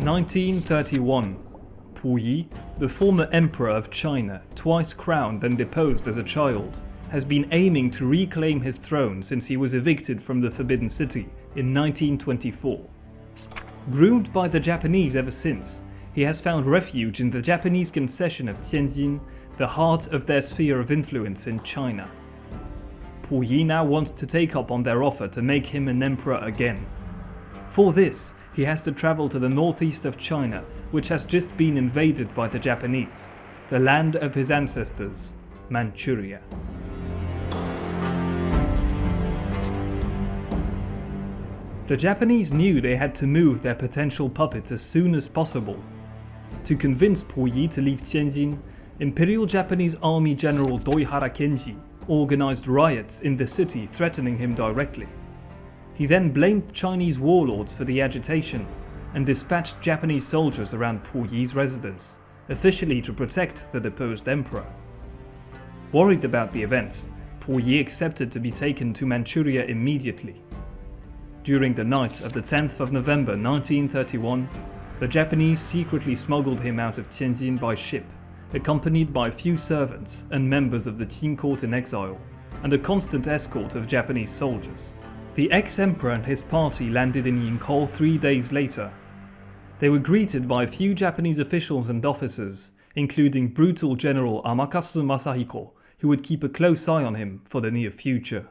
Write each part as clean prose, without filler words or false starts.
1931. Puyi, the former emperor of China, twice crowned and deposed as a child, has been aiming to reclaim his throne since he was evicted from the Forbidden City in 1924. Groomed by the Japanese ever since, he has found refuge in the Japanese concession of Tianjin, the heart of their sphere of influence in China. Puyi now wants to take up on their offer to make him an emperor again. For this, he has to travel to the northeast of China, which has just been invaded by the Japanese, the land of his ancestors, Manchuria. The Japanese knew they had to move their potential puppet as soon as possible. To convince Puyi to leave Tianjin, Imperial Japanese Army General Doihara Kenji organized riots in the city threatening him directly. He then blamed Chinese warlords for the agitation and dispatched Japanese soldiers around Puyi's residence, officially to protect the deposed emperor. Worried about the events, Puyi accepted to be taken to Manchuria immediately. During the night of the 10th of November 1931, the Japanese secretly smuggled him out of Tianjin by ship, accompanied by a few servants and members of the Qing court in exile, and a constant escort of Japanese soldiers. The ex-emperor and his party landed in Yingkou 3 days later. They were greeted by a few Japanese officials and officers, including brutal General Amakasu Masahiko, who would keep a close eye on him for the near future.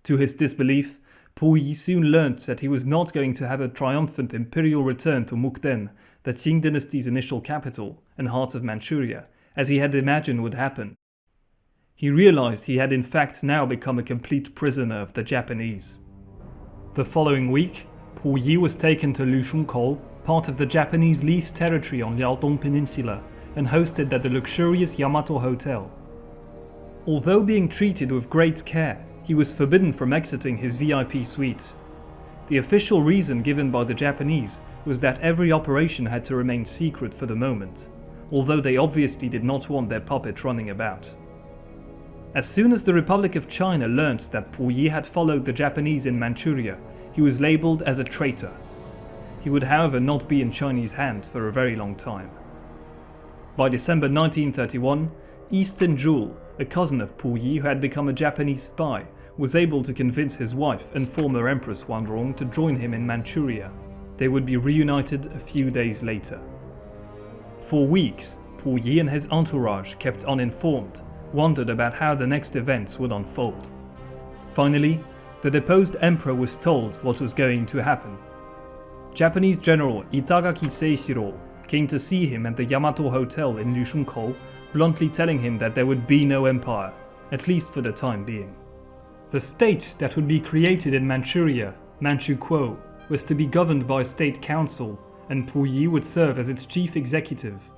To his disbelief, Puyi soon learnt that he was not going to have a triumphant imperial return to Mukden, the Qing dynasty's initial capital and heart of Manchuria, as he had imagined would happen. He realized he had in fact now become a complete prisoner of the Japanese. The following week, Puyi was taken to Lushunkou, part of the Japanese leased territory on Liaodong Peninsula, and hosted at the luxurious Yamato Hotel. Although being treated with great care, he was forbidden from exiting his VIP suite. The official reason given by the Japanese was that every operation had to remain secret for the moment, although they obviously did not want their puppet running about. As soon as the Republic of China learnt that Puyi had followed the Japanese in Manchuria, he was labelled as a traitor. He would however not be in Chinese hands for a very long time. By December 1931, Eastern Jewel, a cousin of Puyi who had become a Japanese spy, was able to convince his wife and former Empress Wanrong to join him in Manchuria. They would be reunited a few days later. For weeks, Puyi and his entourage kept uninformed, wondered about how the next events would unfold. Finally, the deposed emperor was told what was going to happen. Japanese General Itagaki Seishiro came to see him at the Yamato Hotel in Lushunkou, bluntly telling him that there would be no empire, at least for the time being. The state that would be created in Manchuria, Manchukuo, was to be governed by a state council, and Puyi would serve as its chief executive.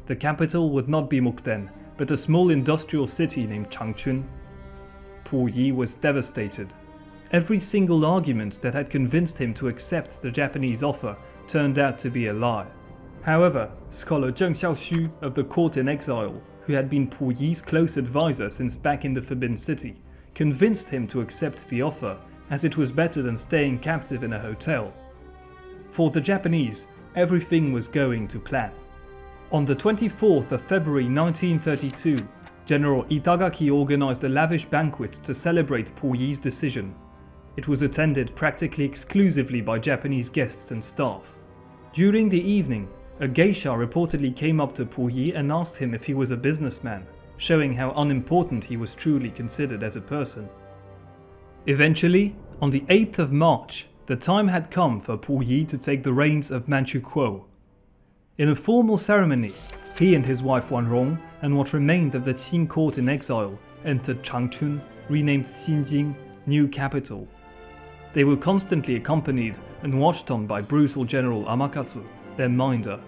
The capital would not be Mukden, but a small industrial city named Changchun. Puyi was devastated. Every single argument that had convinced him to accept the Japanese offer turned out to be a lie. However, scholar Zheng Xiaoxu of the court in exile, who had been Puyi's close advisor since back in the Forbidden City, convinced him to accept the offer, as it was better than staying captive in a hotel. For the Japanese, everything was going to plan. On the 24th of February 1932, General Itagaki organized a lavish banquet to celebrate Puyi's decision. It was attended practically exclusively by Japanese guests and staff. During the evening, a geisha reportedly came up to Puyi and asked him if he was a businessman, showing how unimportant he was truly considered as a person. Eventually, on the 8th of March, the time had come for Puyi to take the reins of Manchukuo. In a formal ceremony, he and his wife Wanrong and what remained of the Qing court in exile entered Changchun, renamed Xinjing, new capital. They were constantly accompanied and watched on by brutal General Amakasu, their minder.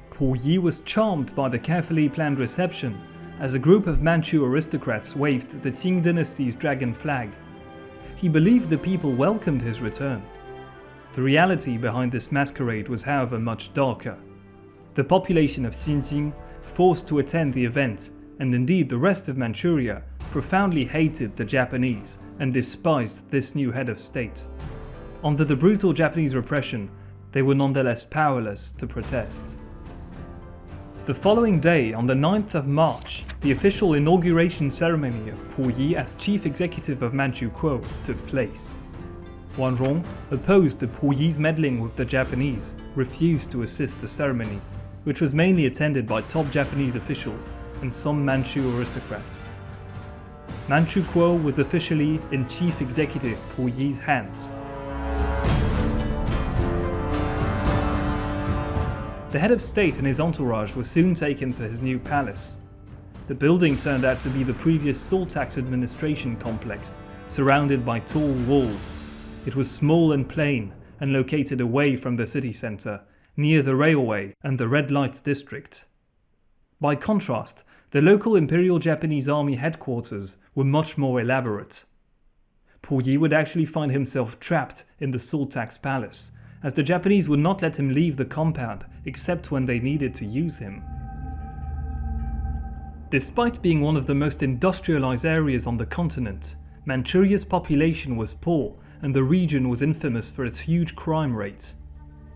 Puyi was charmed by the carefully planned reception as a group of Manchu aristocrats waved the Qing dynasty's dragon flag. He believed the people welcomed his return. The reality behind this masquerade was however much darker. The population of Xinjing, forced to attend the event, and indeed the rest of Manchuria, profoundly hated the Japanese and despised this new head of state. Under the brutal Japanese repression, they were nonetheless powerless to protest. The following day, on the 9th of March, the official inauguration ceremony of Puyi as chief executive of Manchukuo took place. Wanrong, opposed to Puyi's meddling with the Japanese, refused to assist the ceremony, which was mainly attended by top Japanese officials and some Manchu aristocrats. Manchukuo was officially in chief executive Puyi's hands. The head of state and his entourage were soon taken to his new palace. The building turned out to be the previous salt tax administration complex, surrounded by tall walls. It was small and plain, and located away from the city centre, near the railway and the red light district. By contrast, the local Imperial Japanese Army headquarters were much more elaborate. Puyi would actually find himself trapped in the salt tax palace, as the Japanese would not let him leave the compound except when they needed to use him. Despite being one of the most industrialized areas on the continent, Manchuria's population was poor and the region was infamous for its huge crime rate.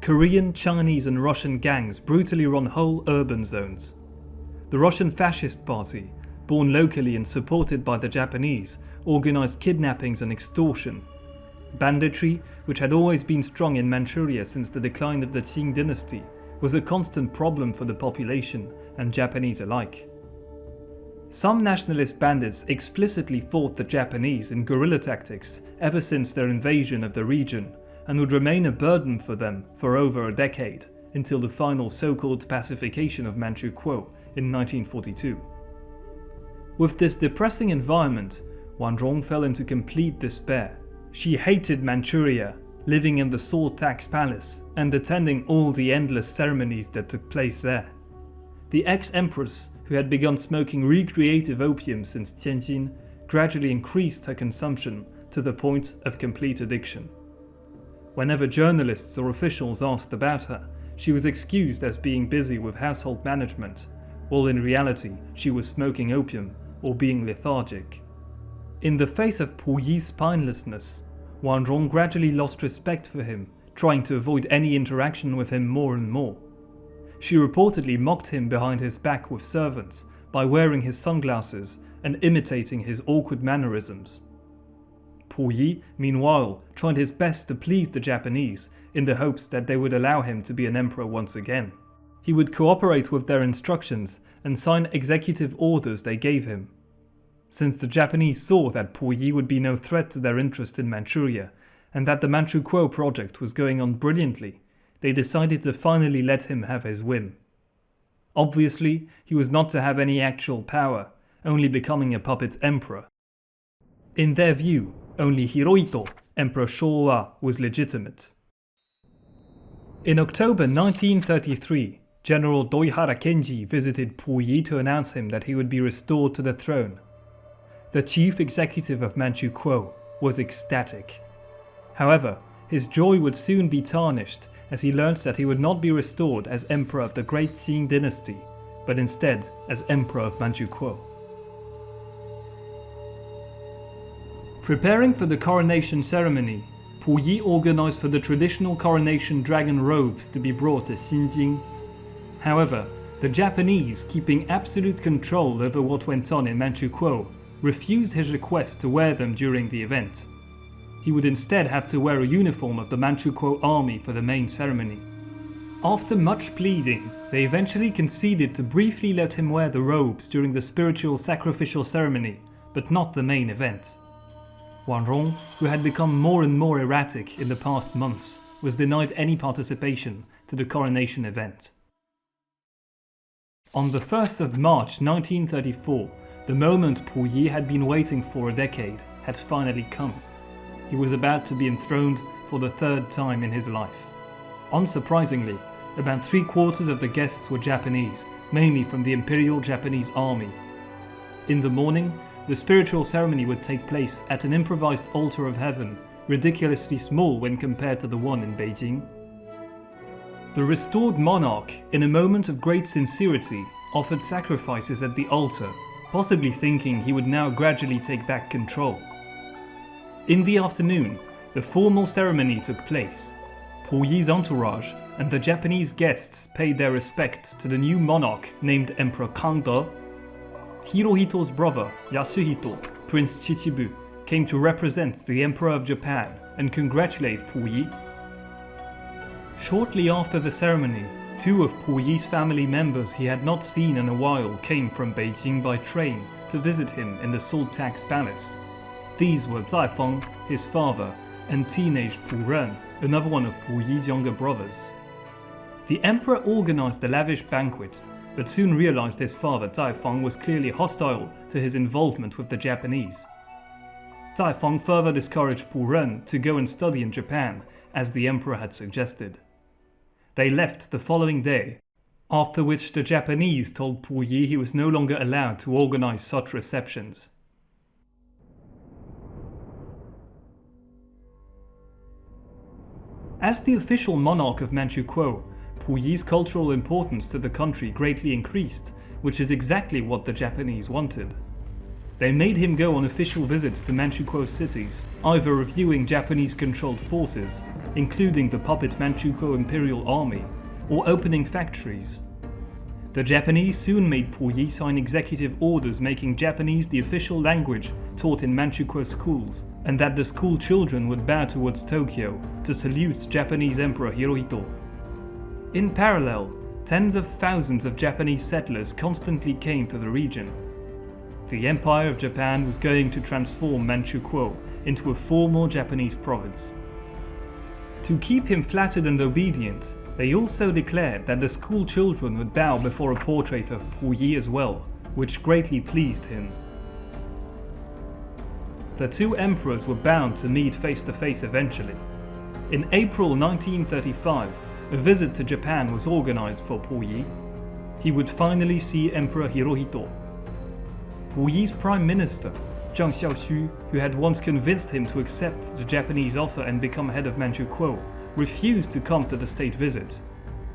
Korean, Chinese and Russian gangs brutally run whole urban zones. The Russian Fascist Party, born locally and supported by the Japanese, organized kidnappings and extortion. Banditry, which had always been strong in Manchuria since the decline of the Qing dynasty, was a constant problem for the population and Japanese alike. Some nationalist bandits explicitly fought the Japanese in guerrilla tactics ever since their invasion of the region, and would remain a burden for them for over a decade, until the final so-called pacification of Manchukuo in 1942. With this depressing environment, Wanrong fell into complete despair. She hated Manchuria, living in the salt tax palace and attending all the endless ceremonies that took place there. The ex-empress, who had begun smoking recreative opium since Tianjin, gradually increased her consumption to the point of complete addiction. Whenever journalists or officials asked about her, she was excused as being busy with household management, while in reality she was smoking opium or being lethargic. In the face of Puyi's spinelessness, Wanrong gradually lost respect for him, trying to avoid any interaction with him more and more. She reportedly mocked him behind his back with servants by wearing his sunglasses and imitating his awkward mannerisms. Puyi, meanwhile, tried his best to please the Japanese in the hopes that they would allow him to be an emperor once again. He would cooperate with their instructions and sign executive orders they gave him. Since the Japanese saw that Puyi would be no threat to their interest in Manchuria, and that the Manchukuo project was going on brilliantly, they decided to finally let him have his whim. Obviously, he was not to have any actual power, only becoming a puppet emperor. In their view, only Hirohito, Emperor Showa, was legitimate. In October 1933, General Doihara Kenji visited Puyi to announce him that he would be restored to the throne. The chief executive of Manchukuo was ecstatic. However, his joy would soon be tarnished as he learnt that he would not be restored as emperor of the great Qing dynasty, but instead as emperor of Manchukuo. Preparing for the coronation ceremony, Puyi organized for the traditional coronation dragon robes to be brought to Tianjin. However, the Japanese, keeping absolute control over what went on in Manchukuo, refused his request to wear them during the event. He would instead have to wear a uniform of the Manchukuo army for the main ceremony. After much pleading, they eventually conceded to briefly let him wear the robes during the spiritual sacrificial ceremony, but not the main event. Wanrong, who had become more and more erratic in the past months, was denied any participation to the coronation event. On the 1st of March 1934, the moment Puyi had been waiting for a decade had finally come. He was about to be enthroned for the third time in his life. Unsurprisingly, about 3/4 of the guests were Japanese, mainly from the Imperial Japanese Army. In the morning, the spiritual ceremony would take place at an improvised altar of heaven, ridiculously small when compared to the one in Beijing. The restored monarch, in a moment of great sincerity, offered sacrifices at the altar, possibly thinking he would now gradually take back control. In the afternoon, the formal ceremony took place. Puyi's entourage and the Japanese guests paid their respects to the new monarch named Emperor Kangde. Hirohito's brother, Yasuhito, Prince Chichibu, came to represent the Emperor of Japan and congratulate Puyi. Shortly after the ceremony, two of Puyi's family members he had not seen in a while came from Beijing by train to visit him in the Salt Tax Palace. These were Zaifeng, his father, and teenage Pu Ren, another one of Puyi's younger brothers. The emperor organized a lavish banquet, but soon realized his father Zaifeng was clearly hostile to his involvement with the Japanese. Zaifeng further discouraged Pu Ren to go and study in Japan, as the emperor had suggested. They left the following day, after which the Japanese told Puyi he was no longer allowed to organize such receptions. As the official monarch of Manchukuo, Puyi's cultural importance to the country greatly increased, which is exactly what the Japanese wanted. They made him go on official visits to Manchukuo cities, either reviewing Japanese-controlled forces, including the puppet Manchukuo Imperial Army, or opening factories. The Japanese soon made Puyi sign executive orders making Japanese the official language taught in Manchukuo schools, and that the school children would bow towards Tokyo to salute Japanese Emperor Hirohito. In parallel, tens of thousands of Japanese settlers constantly came to the region. The Empire of Japan was going to transform Manchukuo into a formal Japanese province. To keep him flattered and obedient, they also declared that the school children would bow before a portrait of Puyi as well, which greatly pleased him. The two emperors were bound to meet face to face eventually. In April 1935, a visit to Japan was organized for Puyi. He would finally see Emperor Hirohito. Puyi's prime minister, Zhang Xiaoxu, who had once convinced him to accept the Japanese offer and become head of Manchukuo, refused to come for the state visit.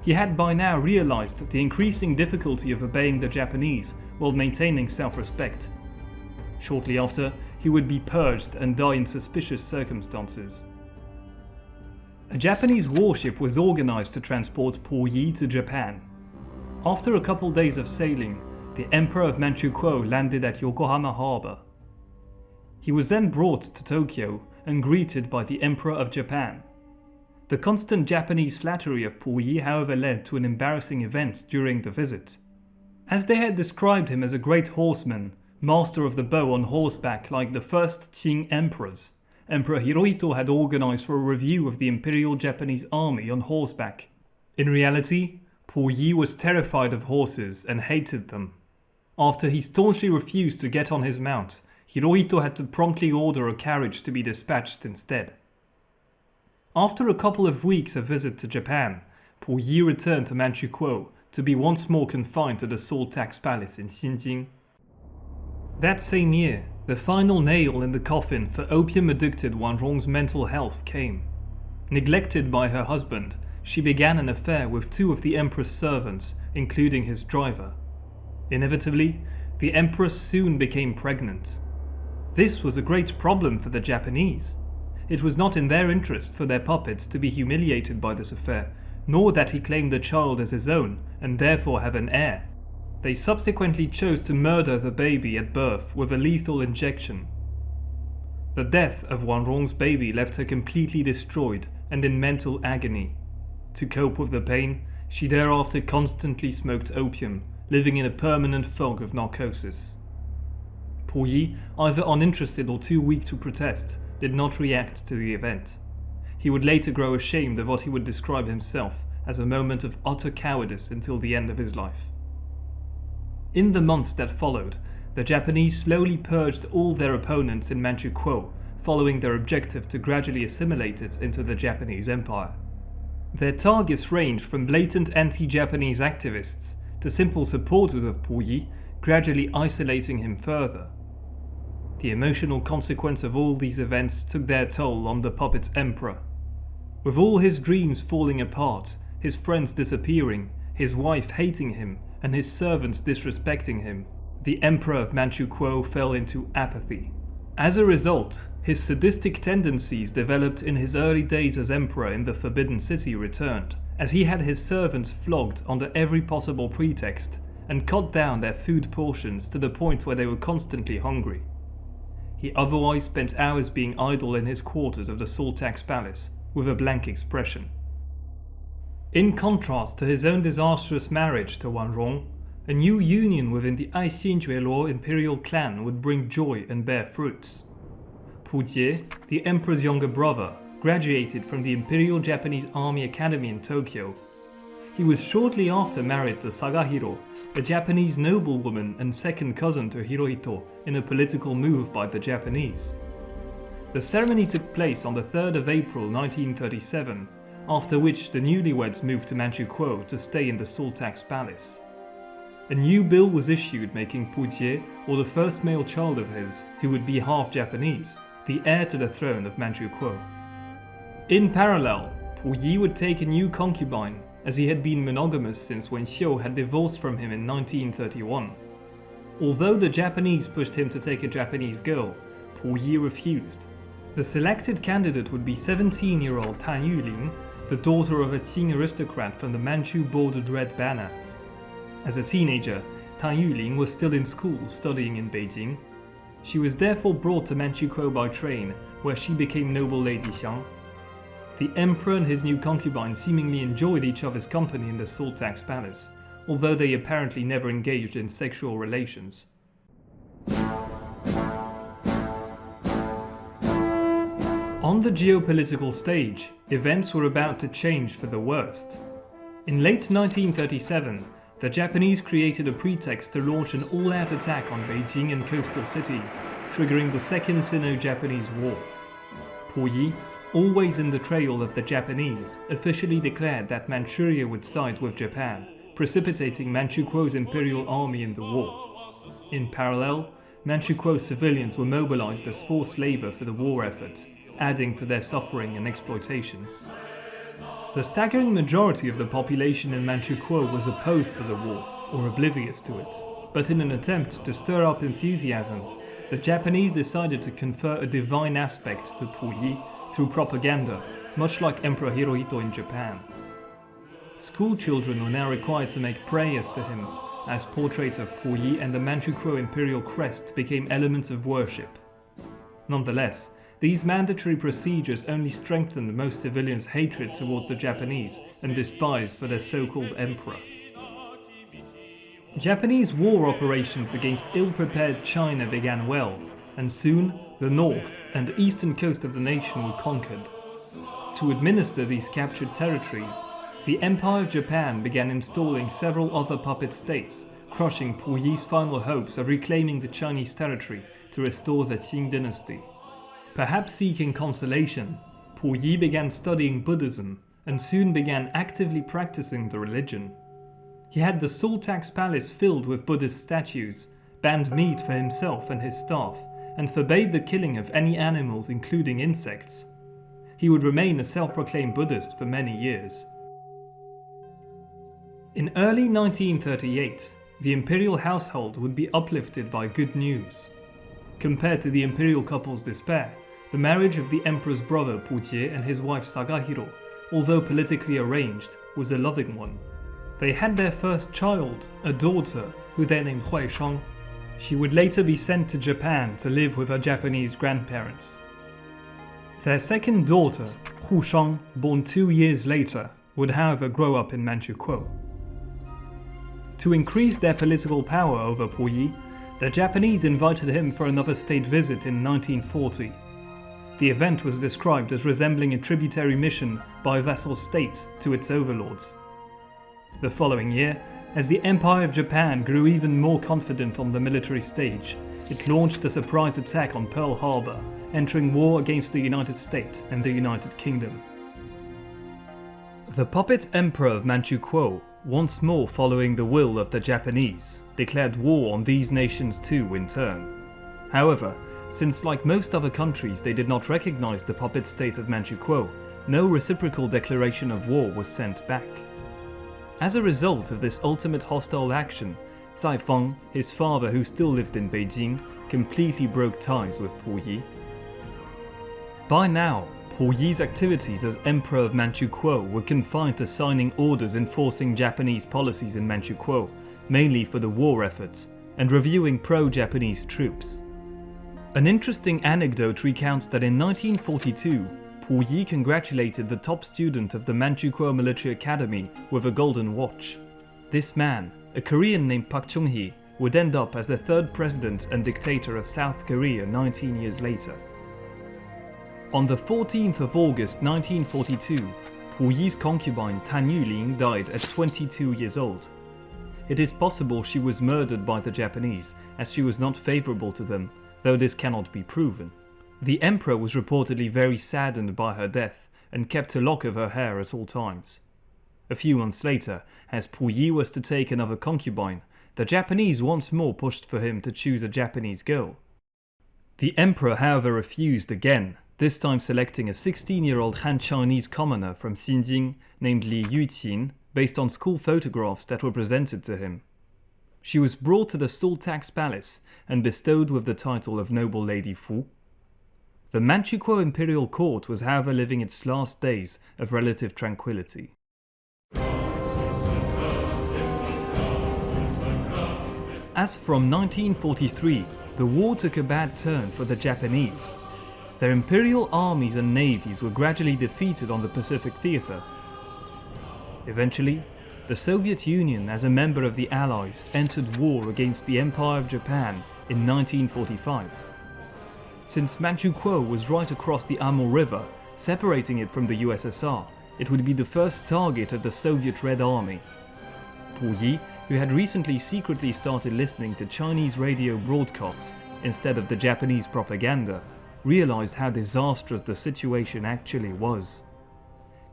He had by now realized the increasing difficulty of obeying the Japanese while maintaining self-respect. Shortly after, he would be purged and die in suspicious circumstances. A Japanese warship was organized to transport Puyi to Japan. After a couple days of sailing, the Emperor of Manchukuo landed at Yokohama harbor. He was then brought to Tokyo and greeted by the Emperor of Japan. The constant Japanese flattery of Puyi, however, led to an embarrassing event during the visit. As they had described him as a great horseman, master of the bow on horseback like the first Qing emperors, Emperor Hirohito had organized for a review of the Imperial Japanese army on horseback. In reality, Puyi was terrified of horses and hated them. After he staunchly refused to get on his mount, Hirohito had to promptly order a carriage to be dispatched instead. After a couple of weeks of visit to Japan, Puyi returned to Manchukuo to be once more confined to the Salt Tax Palace in Tianjin. That same year, the final nail in the coffin for opium-addicted Wanrong's mental health came. Neglected by her husband, she began an affair with two of the emperor's servants, including his driver. Inevitably, the empress soon became pregnant. This was a great problem for the Japanese. It was not in their interest for their puppets to be humiliated by this affair, nor that he claimed the child as his own and therefore have an heir. They subsequently chose to murder the baby at birth with a lethal injection. The death of Wanrong's baby left her completely destroyed and in mental agony. To cope with the pain, she thereafter constantly smoked opium, living in a permanent fog of narcosis. Puyi, either uninterested or too weak to protest, did not react to the event. He would later grow ashamed of what he would describe himself as a moment of utter cowardice until the end of his life. In the months that followed, the Japanese slowly purged all their opponents in Manchukuo, following their objective to gradually assimilate it into the Japanese Empire. Their targets ranged from blatant anti-Japanese activists to simple supporters of Puyi, gradually isolating him further. The emotional consequence of all these events took their toll on the puppet's emperor. With all his dreams falling apart, his friends disappearing, his wife hating him, and his servants disrespecting him, the Emperor of Manchukuo fell into apathy. As a result, his sadistic tendencies developed in his early days as emperor in the Forbidden City returned, as he had his servants flogged under every possible pretext and cut down their food portions to the point where they were constantly hungry. He otherwise spent hours being idle in his quarters of the Sultan's palace, with a blank expression. In contrast to his own disastrous marriage to Wanrong, a new union within the Aisingioro imperial clan would bring joy and bear fruits. Puyi, the emperor's younger brother, graduated from the Imperial Japanese Army Academy in Tokyo. He was shortly after married to Sagahiro, a Japanese noblewoman and second cousin to Hirohito, in a political move by the Japanese. The ceremony took place on the 3rd of April 1937, after which the newlyweds moved to Manchukuo to stay in the Sultan's palace. A new bill was issued making Puyi, or the first male child of his, who would be half Japanese, the heir to the throne of Manchukuo. In parallel, Puyi would take a new concubine, as he had been monogamous since when Xiu had divorced from him in 1931. Although the Japanese pushed him to take a Japanese girl, Puyi refused. The selected candidate would be 17-year-old Tan Yuling, the daughter of a Qing aristocrat from the Manchu bordered red banner. As a teenager, Tan Yuling was still in school studying in Beijing. She was therefore brought to Manchukuo by train, where she became noble Lady Xiang. The emperor and his new concubine seemingly enjoyed each other's company in the Sultan's palace, although they apparently never engaged in sexual relations. On the geopolitical stage, events were about to change for the worst. In late 1937, the Japanese created a pretext to launch an all-out attack on Beijing and coastal cities, triggering the Second Sino-Japanese War. Puyi, always in the trail of the Japanese, officially declared that Manchuria would side with Japan, precipitating Manchukuo's imperial army in the war. In parallel, Manchukuo civilians were mobilized as forced labor for the war effort, adding to their suffering and exploitation. The staggering majority of the population in Manchukuo was opposed to the war, or oblivious to it, but in an attempt to stir up enthusiasm, the Japanese decided to confer a divine aspect to Puyi through propaganda, much like Emperor Hirohito in Japan. School children were now required to make prayers to him, as portraits of Puyi and the Manchukuo imperial crest became elements of worship. Nonetheless, these mandatory procedures only strengthened most civilians' hatred towards the Japanese and despise for their so-called emperor. Japanese war operations against ill-prepared China began well, and soon the north and eastern coast of the nation were conquered. To administer these captured territories, the Empire of Japan began installing several other puppet states, crushing Puyi's final hopes of reclaiming the Chinese territory to restore the Qing dynasty. Perhaps seeking consolation, Puyi began studying Buddhism and soon began actively practicing the religion. He had the Sultan's palace filled with Buddhist statues, banned meat for himself and his staff, and forbade the killing of any animals including insects. He would remain a self-proclaimed Buddhist for many years. In early 1938, the imperial household would be uplifted by good news. Compared to the imperial couple's despair, the marriage of the emperor's brother Puyi and his wife Sagahiro, although politically arranged, was a loving one. They had their first child, a daughter, who they named Huaishang. She would later be sent to Japan to live with her Japanese grandparents. Their second daughter, Fushun, born 2 years later, would however grow up in Manchukuo. To increase their political power over Puyi, the Japanese invited him for another state visit in 1940. The event was described as resembling a tributary mission by a vassal state to its overlords. The following year, as the Empire of Japan grew even more confident on the military stage, it launched a surprise attack on Pearl Harbor, entering war against the United States and the United Kingdom. The puppet emperor of Manchukuo, once more following the will of the Japanese, declared war on these nations too in turn. However, since like most other countries they did not recognize the puppet state of Manchukuo, no reciprocal declaration of war was sent back. As a result of this ultimate hostile action, Zaifang, his father who still lived in Beijing, completely broke ties with Puyi. By now, Puyi's activities as Emperor of Manchukuo were confined to signing orders enforcing Japanese policies in Manchukuo, mainly for the war efforts, and reviewing pro-Japanese troops. An interesting anecdote recounts that in 1942, Puyi congratulated the top student of the Manchukuo Military Academy with a golden watch. This man, a Korean named Park Chung-hee, would end up as the third president and dictator of South Korea 19 years later. On the 14th of August 1942, Puyi's concubine Tan Yuling died at 22 years old. It is possible she was murdered by the Japanese, as she was not favourable to them, though this cannot be proven. The emperor was reportedly very saddened by her death and kept a lock of her hair at all times. A few months later, as Puyi was to take another concubine, the Japanese once more pushed for him to choose a Japanese girl. The emperor, however, refused again, this time selecting a 16-year-old Han Chinese commoner from Xinjiang named Li Yuqin, based on school photographs that were presented to him. She was brought to the Salt Tax Palace and bestowed with the title of Noble Lady Fu. The Manchukuo imperial court was, however, living its last days of relative tranquility. As from 1943, the war took a bad turn for the Japanese. Their imperial armies and navies were gradually defeated on the Pacific theatre. Eventually, the Soviet Union, as a member of the Allies, entered war against the Empire of Japan in 1945. Since Manchukuo was right across the Amur River, separating it from the USSR, it would be the first target of the Soviet Red Army. Puyi, who had recently secretly started listening to Chinese radio broadcasts instead of the Japanese propaganda, realized how disastrous the situation actually was.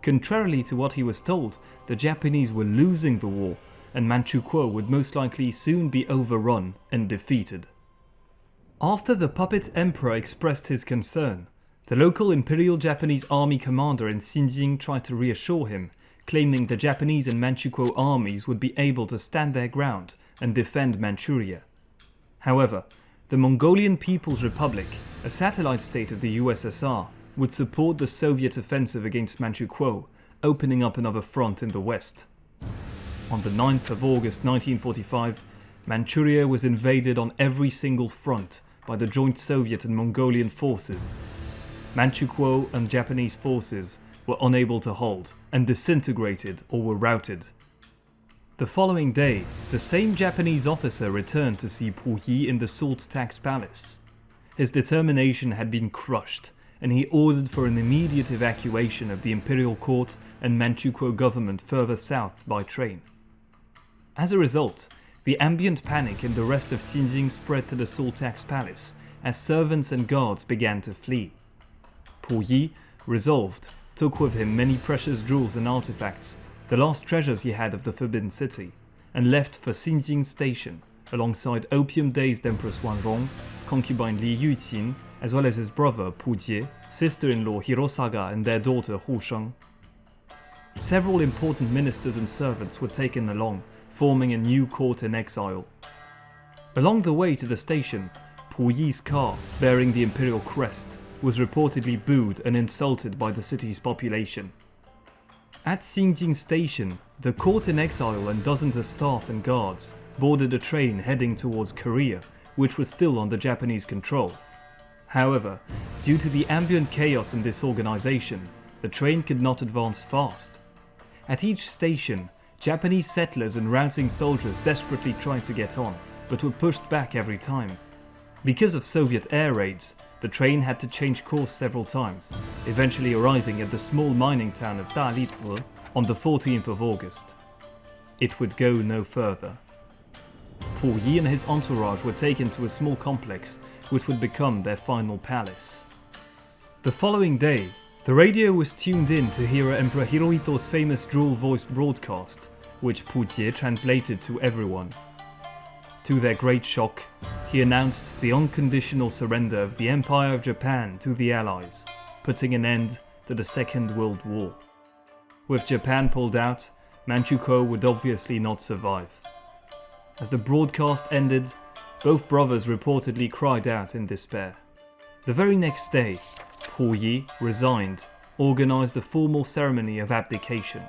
Contrarily to what he was told, the Japanese were losing the war, and Manchukuo would most likely soon be overrun and defeated. After the puppet emperor expressed his concern, the local Imperial Japanese Army commander in Xinjiang tried to reassure him, claiming the Japanese and Manchukuo armies would be able to stand their ground and defend Manchuria. However, the Mongolian People's Republic, a satellite state of the USSR, would support the Soviet offensive against Manchukuo, opening up another front in the west. On the 9th of August 1945, Manchuria was invaded on every single front by the joint Soviet and Mongolian forces. Manchukuo and Japanese forces were unable to hold and disintegrated or were routed. The following day, the same Japanese officer returned to see Puyi in the Salt Tax Palace. His determination had been crushed, and he ordered for an immediate evacuation of the imperial court and Manchukuo government further south by train. As a result, the ambient panic in the rest of Xinjiang spread to the Salt Tax Palace as servants and guards began to flee. Puyi, resolved, took with him many precious jewels and artifacts, the last treasures he had of the Forbidden City, and left for Xinjiang Station, alongside opium-dazed Empress Wanrong, concubine Li Yuqin, as well as his brother Pujie, sister-in-law Hirosaga and their daughter Husheng. Several important ministers and servants were taken along, forming a new court in exile. Along the way to the station, Puyi's car, bearing the imperial crest, was reportedly booed and insulted by the city's population. At Xinjiang Station, the court in exile and dozens of staff and guards boarded a train heading towards Korea, which was still under Japanese control. However, due to the ambient chaos and disorganization, the train could not advance fast. At each station, Japanese settlers and routing soldiers desperately tried to get on, but were pushed back every time. Because of Soviet air raids, the train had to change course several times, eventually arriving at the small mining town of Dalizi on the 14th of August. It would go no further. Puyi and his entourage were taken to a small complex which would become their final palace. The following day, the radio was tuned in to hear Emperor Hirohito's famous dual-voiced broadcast, which Puyi translated to everyone. To their great shock, he announced the unconditional surrender of the Empire of Japan to the Allies, putting an end to the Second World War. With Japan pulled out, Manchukuo would obviously not survive. As the broadcast ended, both brothers reportedly cried out in despair. The very next day, Puyi resigned, organised a formal ceremony of abdication.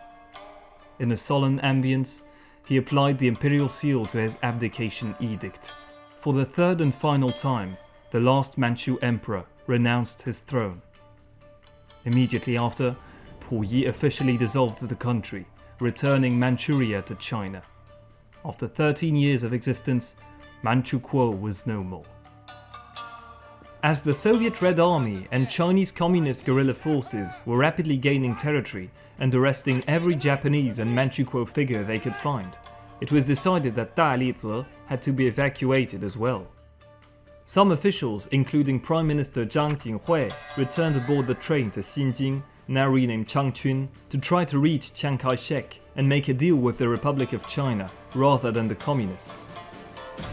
In a solemn ambience, he applied the imperial seal to his abdication edict. For the third and final time, the last Manchu emperor renounced his throne. Immediately after, Puyi officially dissolved the country, returning Manchuria to China. After 13 years of existence, Manchukuo was no more. As the Soviet Red Army and Chinese Communist guerrilla forces were rapidly gaining territory and arresting every Japanese and Manchukuo figure they could find, it was decided that Dalizi had to be evacuated as well. Some officials, including Prime Minister Zhang Jinghui, returned aboard the train to Xinjing, now renamed Changchun, to try to reach Chiang Kai-shek and make a deal with the Republic of China rather than the Communists.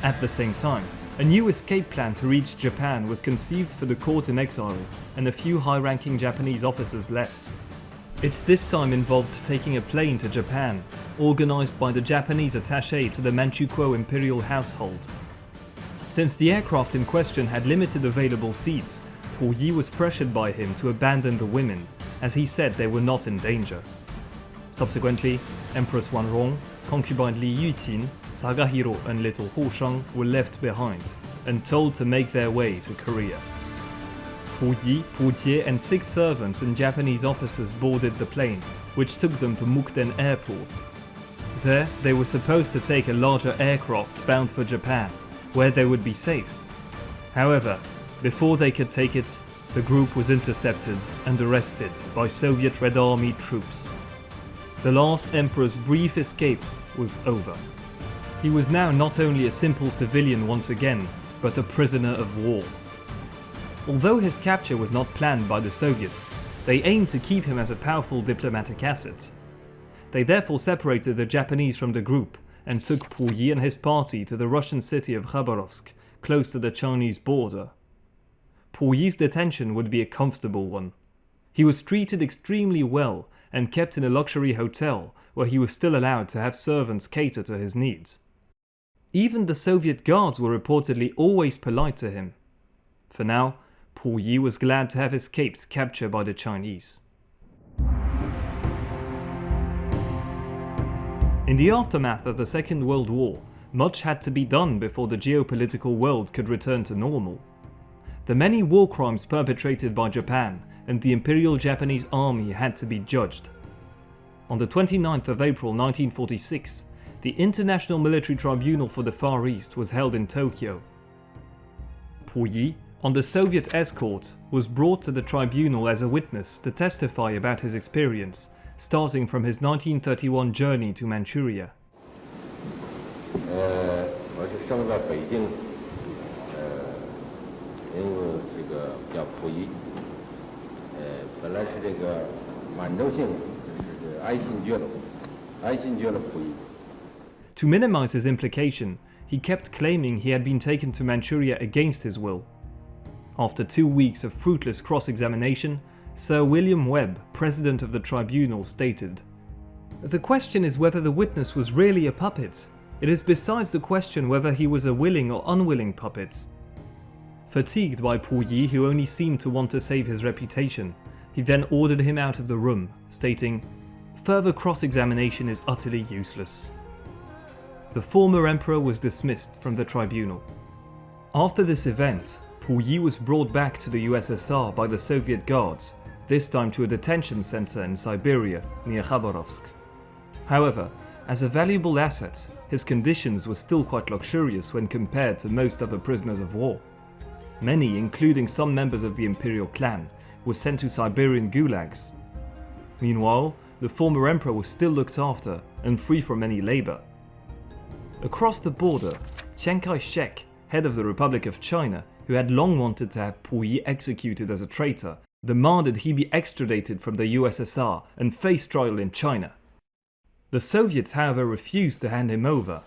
At the same time, a new escape plan to reach Japan was conceived for the court in exile, and a few high-ranking Japanese officers left. It this time involved taking a plane to Japan, organised by the Japanese attaché to the Manchukuo imperial household. Since the aircraft in question had limited available seats, Puyi was pressured by him to abandon the women, as he said they were not in danger. Subsequently, Empress Wanrong, concubine Li Yuqin, Sagahiro and little Hushang were left behind and told to make their way to Korea. Puyi, Pujie and 6 servants and Japanese officers boarded the plane, which took them to Mukden Airport. There, they were supposed to take a larger aircraft bound for Japan, where they would be safe. However, before they could take it, the group was intercepted and arrested by Soviet Red Army troops. The last emperor's brief escape was over. He was now not only a simple civilian once again, but a prisoner of war. Although his capture was not planned by the Soviets, they aimed to keep him as a powerful diplomatic asset. They therefore separated the Japanese from the group and took Puyi and his party to the Russian city of Khabarovsk, close to the Chinese border. Puyi's detention would be a comfortable one. He was treated extremely well and kept in a luxury hotel where he was still allowed to have servants cater to his needs. Even the Soviet guards were reportedly always polite to him. For now, Puyi was glad to have escaped capture by the Chinese. In the aftermath of the Second World War, much had to be done before the geopolitical world could return to normal. The many war crimes perpetrated by Japan and the Imperial Japanese Army had to be judged. On the 29th of April 1946, the International Military Tribunal for the Far East was held in Tokyo. Puyi, on the Soviet escort, was brought to the tribunal as a witness to testify about his experience, starting from his 1931 journey to Manchuria. 我是生在北京，名字这个叫溥仪，本来是这个满洲姓，就是Aisingioro Puyi. To minimize his implication, he kept claiming he had been taken to Manchuria against his will. After 2 weeks of fruitless cross-examination, Sir William Webb, president of the tribunal, stated, "The question is whether the witness was really a puppet. It is besides the question whether he was a willing or unwilling puppet." Fatigued by Puyi, who only seemed to want to save his reputation, he then ordered him out of the room, stating, "Further cross-examination is utterly useless." The former emperor was dismissed from the tribunal. After this event, Puyi was brought back to the USSR by the Soviet guards, this time to a detention center in Siberia near Khabarovsk. However, as a valuable asset, his conditions were still quite luxurious when compared to most other prisoners of war. Many, including some members of the imperial clan, were sent to Siberian gulags. Meanwhile, the former emperor was still looked after and free from any labor. Across the border, Chiang Kai-shek, head of the Republic of China, who had long wanted to have Puyi executed as a traitor, demanded he be extradited from the USSR and face trial in China. The Soviets, however, refused to hand him over.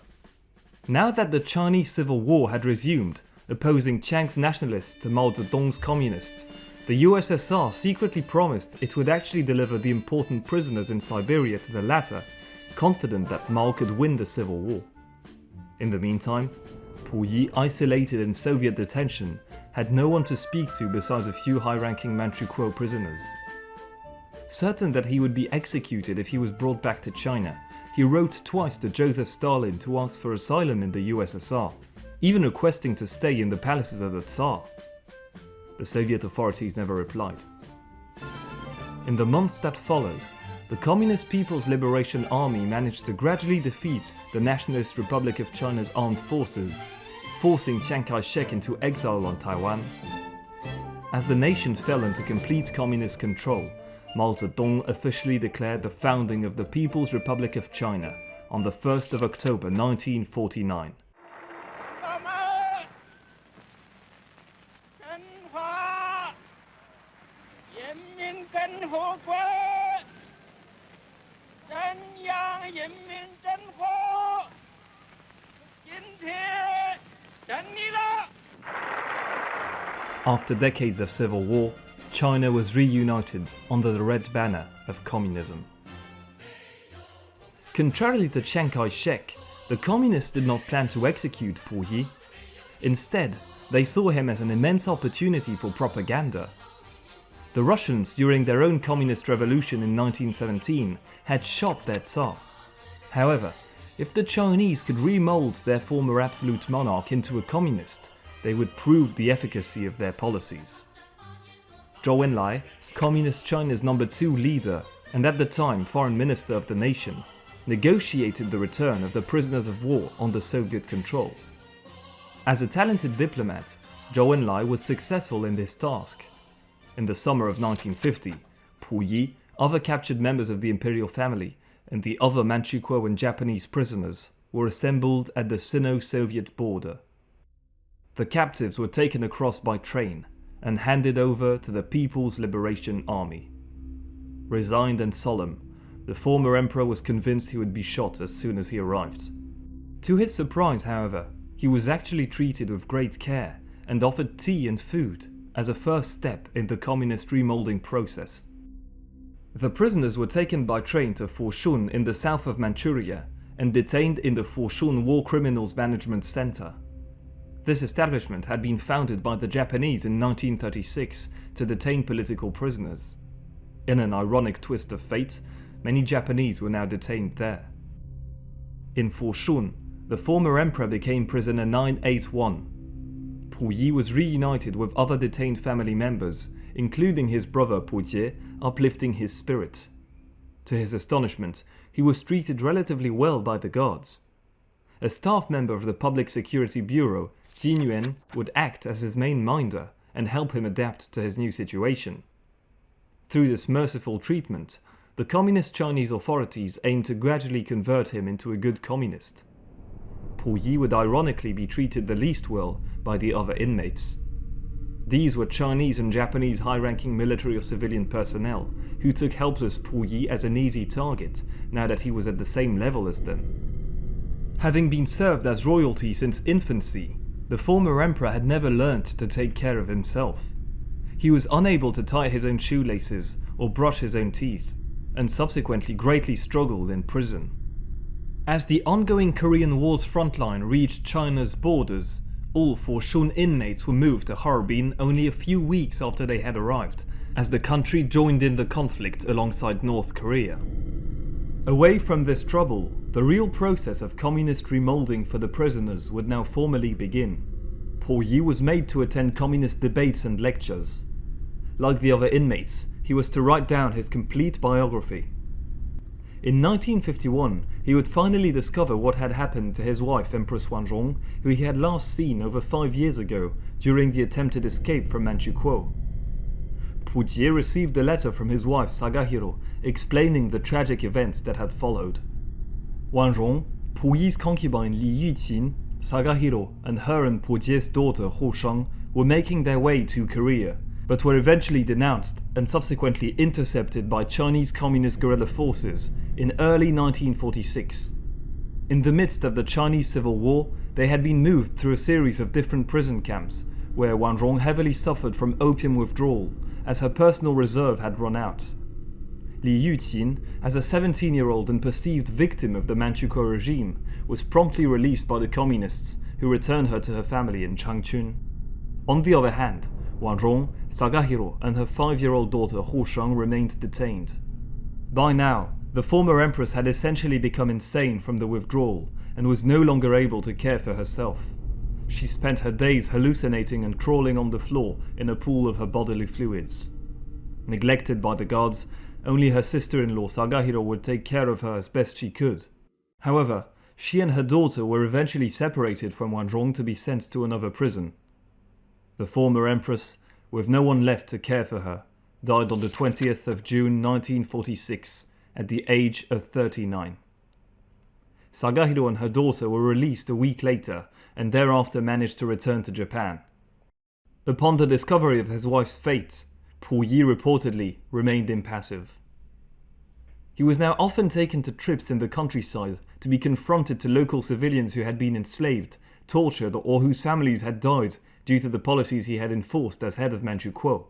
Now that the Chinese Civil War had resumed, opposing Chiang's nationalists to Mao Zedong's communists, the USSR secretly promised it would actually deliver the important prisoners in Siberia to the latter, confident that Mao could win the civil war. In the meantime, Puyi, isolated in Soviet detention, had no one to speak to besides a few high-ranking Manchukuo prisoners. Certain that he would be executed if he was brought back to China, he wrote twice to Joseph Stalin to ask for asylum in the USSR, even requesting to stay in the palaces of the Tsar. The Soviet authorities never replied. In the months that followed, the Communist People's Liberation Army managed to gradually defeat the Nationalist Republic of China's armed forces, forcing Chiang Kai-shek into exile on Taiwan. As the nation fell into complete communist control, Mao Zedong officially declared the founding of the People's Republic of China on the 1st of October 1949. After decades of civil war, China was reunited under the red banner of communism. Contrarily to Chiang Kai-shek, the communists did not plan to execute Puyi. Instead, they saw him as an immense opportunity for propaganda. The Russians, during their own communist revolution in 1917, had shot their Tsar. However, if the Chinese could remold their former absolute monarch into a communist, they would prove the efficacy of their policies. Zhou Enlai, Communist China's number 2 leader and at the time foreign minister of the nation, negotiated the return of the prisoners of war under Soviet control. As a talented diplomat, Zhou Enlai was successful in this task. In the summer of 1950, Puyi, other captured members of the imperial family, and the other Manchukuo and Japanese prisoners were assembled at the Sino-Soviet border. The captives were taken across by train and handed over to the People's Liberation Army. Resigned and solemn, the former emperor was convinced he would be shot as soon as he arrived. To his surprise, however, he was actually treated with great care and offered tea and food as a first step in the communist remolding process. The prisoners were taken by train to Fushun in the south of Manchuria and detained in the Fushun War Criminals Management Center. This establishment had been founded by the Japanese in 1936 to detain political prisoners. In an ironic twist of fate, many Japanese were now detained there. In Fushun, the former emperor became prisoner 981. Puyi was reunited with other detained family members, including his brother Puyi, uplifting his spirit. To his astonishment, he was treated relatively well by the guards. A staff member of the Public Security Bureau, Jin Yuan, would act as his main minder and help him adapt to his new situation. Through this merciful treatment, the Communist Chinese authorities aimed to gradually convert him into a good communist. Puyi would ironically be treated the least well by the other inmates. These were Chinese and Japanese high-ranking military or civilian personnel who took helpless Puyi as an easy target now that he was at the same level as them. Having been served as royalty since infancy, the former emperor had never learnt to take care of himself. He was unable to tie his own shoelaces or brush his own teeth, and subsequently greatly struggled in prison. As the ongoing Korean War's frontline reached China's borders, all Fushun inmates were moved to Harbin only a few weeks after they had arrived, as the country joined in the conflict alongside North Korea. Away from this trouble, the real process of communist remolding for the prisoners would now formally begin. Puyi was made to attend communist debates and lectures. Like the other inmates, he was to write down his complete biography. In 1951, he would finally discover what had happened to his wife Empress Wanzhong, who he had last seen over 5 years ago during the attempted escape from Manchukuo. Puyi received a letter from his wife Sagahiro explaining the tragic events that had followed. Wanzhong, Puyi's concubine Li Yuqin, Sagahiro, and her and Puyi's daughter Hu Shang were making their way to Korea, but were eventually denounced and subsequently intercepted by Chinese Communist guerrilla forces in early 1946. In the midst of the Chinese Civil War, they had been moved through a series of different prison camps, where Wanzhong heavily suffered from opium withdrawal, as her personal reserve had run out. Li Yuqin, as a 17-year-old and perceived victim of the Manchukuo regime, was promptly released by the communists, who returned her to her family in Changchun. On the other hand, Wanrong, Sagahiro, and her 5-year-old daughter Husheng remained detained. By now, the former empress had essentially become insane from the withdrawal and was no longer able to care for herself. She spent her days hallucinating and crawling on the floor in a pool of her bodily fluids. Neglected by the guards, only her sister-in-law Sagahiro would take care of her as best she could. However, she and her daughter were eventually separated from Wanrong to be sent to another prison. The former empress, with no one left to care for her, died on the 20th of June 1946 at the age of 39. Sagahiro and her daughter were released a week later and thereafter managed to return to Japan. Upon the discovery of his wife's fate, Puyi reportedly remained impassive. He was now often taken to trips in the countryside to be confronted to local civilians who had been enslaved, tortured, or whose families had died due to the policies he had enforced as head of Manchukuo.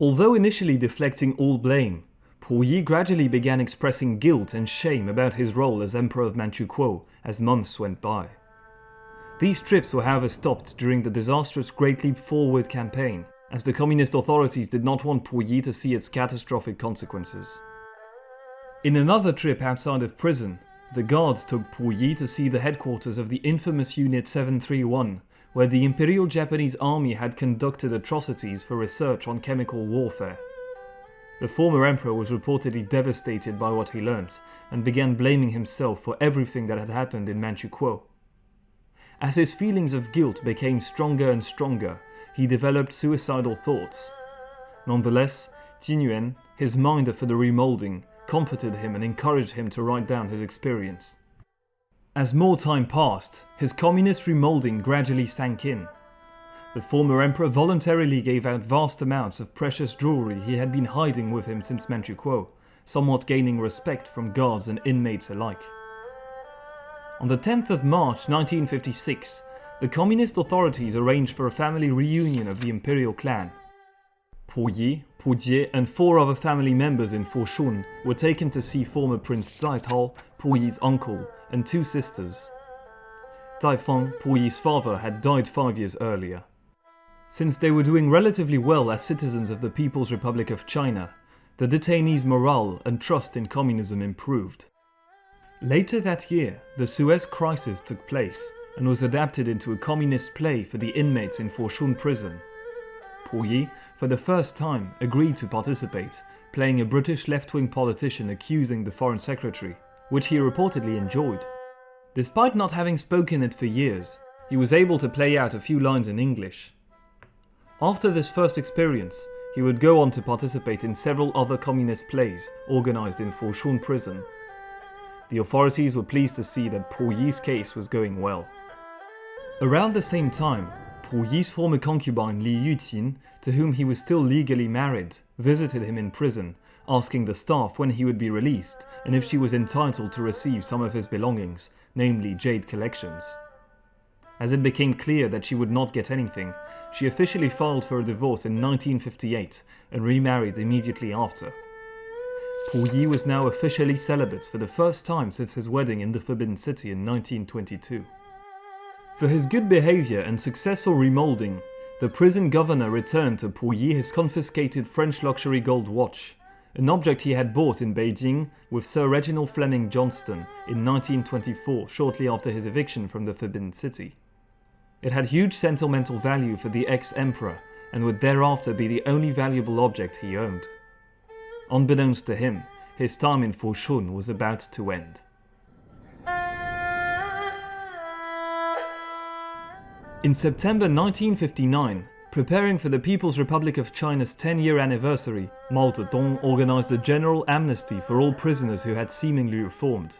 Although initially deflecting all blame, Puyi gradually began expressing guilt and shame about his role as Emperor of Manchukuo as months went by. These trips were however stopped during the disastrous Great Leap Forward campaign, as the communist authorities did not want Puyi to see its catastrophic consequences. In another trip outside of prison, the guards took Puyi to see the headquarters of the infamous Unit 731, where the Imperial Japanese Army had conducted atrocities for research on chemical warfare. The former emperor was reportedly devastated by what he learnt and began blaming himself for everything that had happened in Manchukuo. As his feelings of guilt became stronger and stronger, he developed suicidal thoughts. Nonetheless, Jinyuan, his minder for the remolding, comforted him and encouraged him to write down his experience. As more time passed, his communist remolding gradually sank in. The former emperor voluntarily gave out vast amounts of precious jewelry he had been hiding with him since Manchukuo, somewhat gaining respect from guards and inmates alike. On the 10th of March 1956, the communist authorities arranged for a family reunion of the imperial clan. Puyi, Pujie, and 4 other family members in Fushun were taken to see former Prince Zaitao, Puyi's uncle, and 2 sisters. Daifeng, Puyi's father, had died 5 years earlier. Since they were doing relatively well as citizens of the People's Republic of China, the detainees' morale and trust in communism improved. Later that year, the Suez Crisis took place and was adapted into a communist play for the inmates in Fushun prison. Puyi, for the first time, agreed to participate, playing a British left-wing politician accusing the Foreign Secretary, which he reportedly enjoyed. Despite not having spoken it for years, he was able to play out a few lines in English. After this first experience, he would go on to participate in several other communist plays organised in Fushun prison. The authorities were pleased to see that Puyi's case was going well. Around the same time, Puyi's former concubine Li Yuqin, to whom he was still legally married, visited him in prison, asking the staff when he would be released and if she was entitled to receive some of his belongings, namely jade collections. As it became clear that she would not get anything, she officially filed for a divorce in 1958 and remarried immediately after. Puyi was now officially celibate for the first time since his wedding in the Forbidden City in 1922. For his good behaviour and successful remolding, the prison governor returned to Puyi his confiscated French luxury gold watch, an object he had bought in Beijing with Sir Reginald Fleming Johnston in 1924, shortly after his eviction from the Forbidden City. It had huge sentimental value for the ex-emperor and would thereafter be the only valuable object he owned. Unbeknownst to him, his time in Fushun was about to end. In September 1959, preparing for the People's Republic of China's 10-year anniversary, Mao Zedong organized a general amnesty for all prisoners who had seemingly reformed.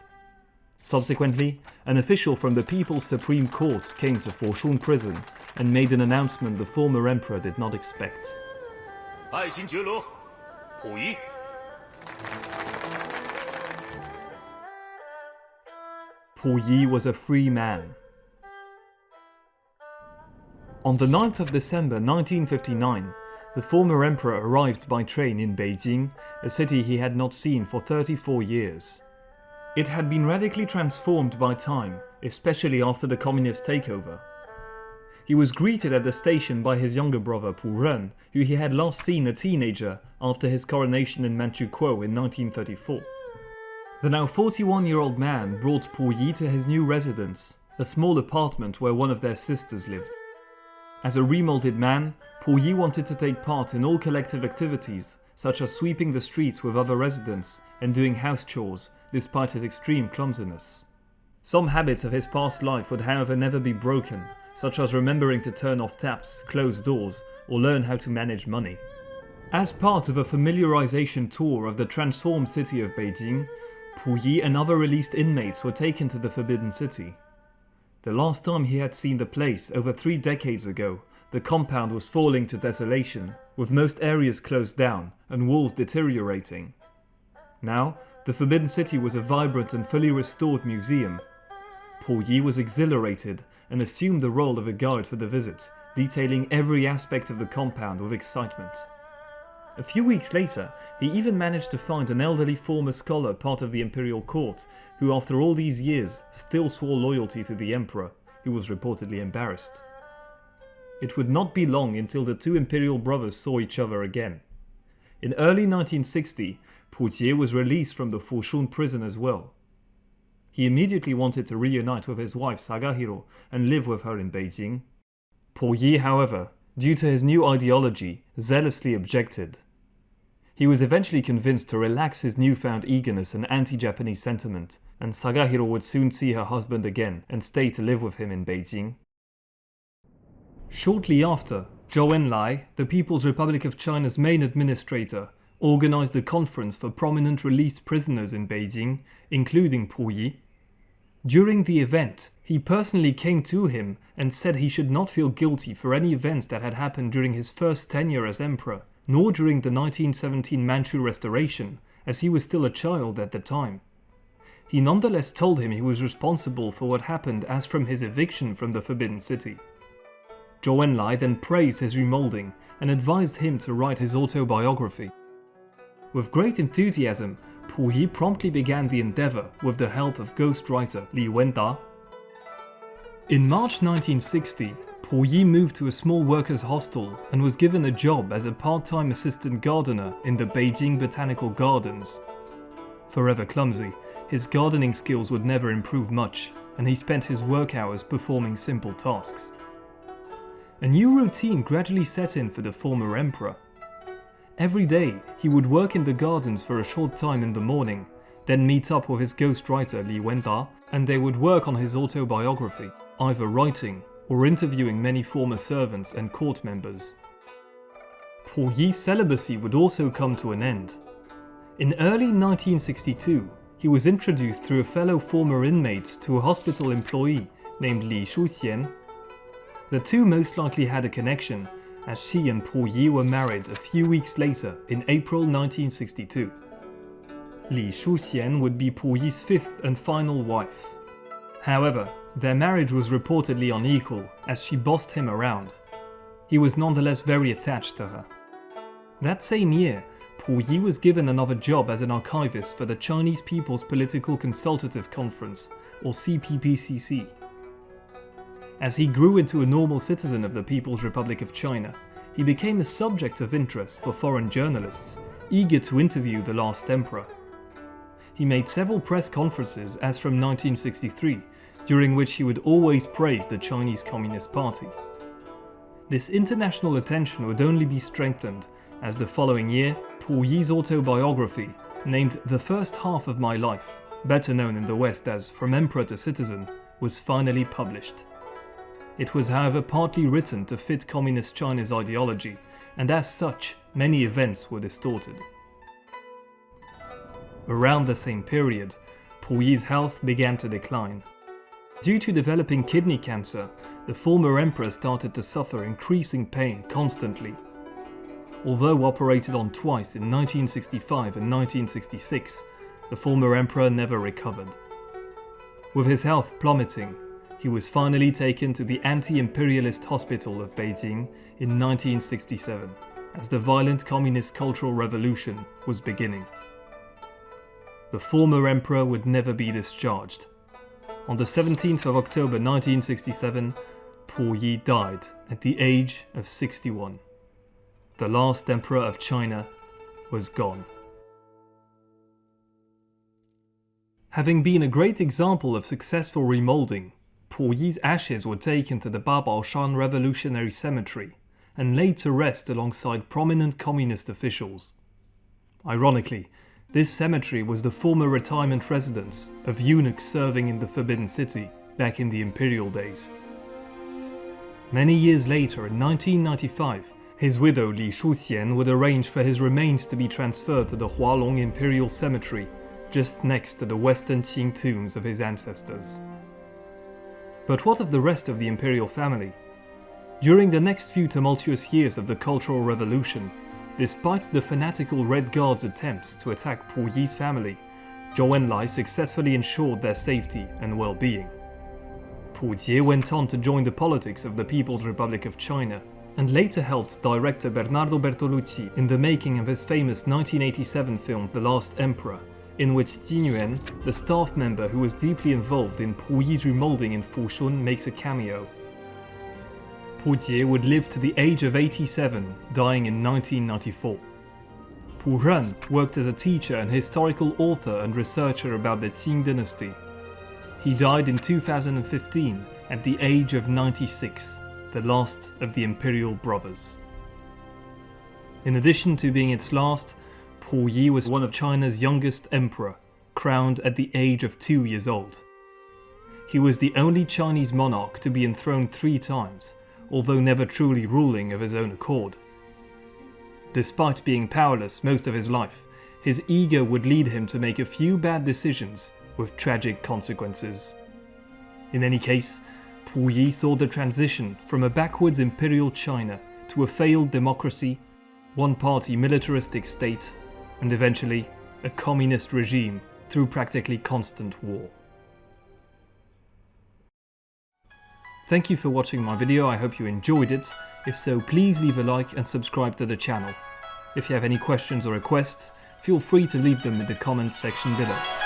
Subsequently, an official from the People's Supreme Court came to Fushun prison and made an announcement the former emperor did not expect. Aisingioro Puyi. Puyi was a free man. On the 9th of December 1959, the former emperor arrived by train in Beijing, a city he had not seen for 34 years. It had been radically transformed by time, especially after the communist takeover. He was greeted at the station by his younger brother Puren, who he had last seen a teenager after his coronation in Manchukuo in 1934. The now 41-year-old man brought Puyi to his new residence, a small apartment where one of their sisters lived. As a remolded man, Puyi wanted to take part in all collective activities, such as sweeping the streets with other residents and doing house chores, despite his extreme clumsiness. Some habits of his past life would however never be broken, such as remembering to turn off taps, close doors, or learn how to manage money. As part of a familiarization tour of the transformed city of Beijing, Puyi and other released inmates were taken to the Forbidden City. The last time he had seen the place, over 3 decades ago, the compound was falling to desolation, with most areas closed down and walls deteriorating. Now, the Forbidden City was a vibrant and fully restored museum. Puyi was exhilarated and assumed the role of a guide for the visit, detailing every aspect of the compound with excitement. A few weeks later, he even managed to find an elderly former scholar part of the imperial court, who after all these years still swore loyalty to the emperor, who was reportedly embarrassed. It would not be long until the two imperial brothers saw each other again. In early 1960, Puyi was released from the Fushun prison as well. He immediately wanted to reunite with his wife Sagahiro and live with her in Beijing. Puyi, however, due to his new ideology, zealously objected. He was eventually convinced to relax his newfound eagerness and anti-Japanese sentiment, and Sagahiro would soon see her husband again and stay to live with him in Beijing. Shortly after, Zhou Enlai, the People's Republic of China's main administrator, organized a conference for prominent released prisoners in Beijing, including Puyi. During the event, he personally came to him and said he should not feel guilty for any events that had happened during his first tenure as emperor, nor during the 1917 Manchu Restoration, as he was still a child at the time. He nonetheless told him he was responsible for what happened as from his eviction from the Forbidden City. Zhou Enlai then praised his remolding and advised him to write his autobiography. With great enthusiasm, Puyi promptly began the endeavour with the help of ghostwriter Li Wenda. In March 1960, Puyi moved to a small workers' hostel and was given a job as a part-time assistant gardener in the Beijing Botanical Gardens. Forever clumsy, his gardening skills would never improve much, and he spent his work hours performing simple tasks. A new routine gradually set in for the former emperor. Every day, he would work in the gardens for a short time in the morning, then meet up with his ghostwriter Li Wenda, and they would work on his autobiography, either writing or interviewing many former servants and court members. Puyi's celibacy would also come to an end. In early 1962, he was introduced through a fellow former inmate to a hospital employee named Li Shuxian. The two most likely had a connection, as she and Puyi were married a few weeks later in April 1962. Li Shuxian would be Puyi's 5th and final wife. However, their marriage was reportedly unequal, as she bossed him around. He was nonetheless very attached to her. That same year, Puyi was given another job as an archivist for the Chinese People's Political Consultative Conference, or CPPCC. As he grew into a normal citizen of the People's Republic of China, he became a subject of interest for foreign journalists, eager to interview the last emperor. He made several press conferences as from 1963, during which he would always praise the Chinese Communist Party. This international attention would only be strengthened as the following year, Puyi's autobiography, named The First Half of My Life, better known in the West as From Emperor to Citizen, was finally published. It was however partly written to fit Communist China's ideology, and as such, many events were distorted. Around the same period, Puyi's health began to decline. Due to developing kidney cancer, the former emperor started to suffer increasing pain constantly. Although operated on twice in 1965 and 1966, the former emperor never recovered. With his health plummeting, he was finally taken to the anti-imperialist hospital of Beijing in 1967. as the violent communist cultural revolution was beginning. The former emperor would never be discharged. On the 17th of October 1967, Puyi died at the age of 61. The last emperor of China was gone. Having been a great example of successful remolding, Puyi's ashes were taken to the Babaoshan Revolutionary Cemetery and laid to rest alongside prominent communist officials. Ironically, this cemetery was the former retirement residence of eunuchs serving in the Forbidden City back in the imperial days. Many years later, in 1995, his widow Li Shuxian would arrange for his remains to be transferred to the Hualong Imperial Cemetery, just next to the western Qing tombs of his ancestors. But what of the rest of the imperial family? During the next few tumultuous years of the Cultural Revolution, despite the fanatical Red Guard's attempts to attack Puyi's family, Zhou Enlai successfully ensured their safety and well-being. Puyi went on to join the politics of the People's Republic of China, and later helped director Bernardo Bertolucci in the making of his famous 1987 film The Last Emperor, in which Jin Yuan, the staff member who was deeply involved in Puyi's remolding in Fushun, makes a cameo. Puyi would live to the age of 87, dying in 1994. Pu Ren worked as a teacher and historical author and researcher about the Qing dynasty. He died in 2015 at the age of 96, the last of the imperial brothers. In addition to being its last, Puyi was one of China's youngest emperor, crowned at the age of 2 years old. He was the only Chinese monarch to be enthroned 3 times, although never truly ruling of his own accord. Despite being powerless most of his life, his ego would lead him to make a few bad decisions with tragic consequences. In any case, Puyi saw the transition from a backwards imperial China to a failed democracy, one-party militaristic state, and eventually a communist regime through practically constant war. Thank you for watching my video, I hope you enjoyed it. If so, please leave a like and subscribe to the channel. If you have any questions or requests, feel free to leave them in the comment section below.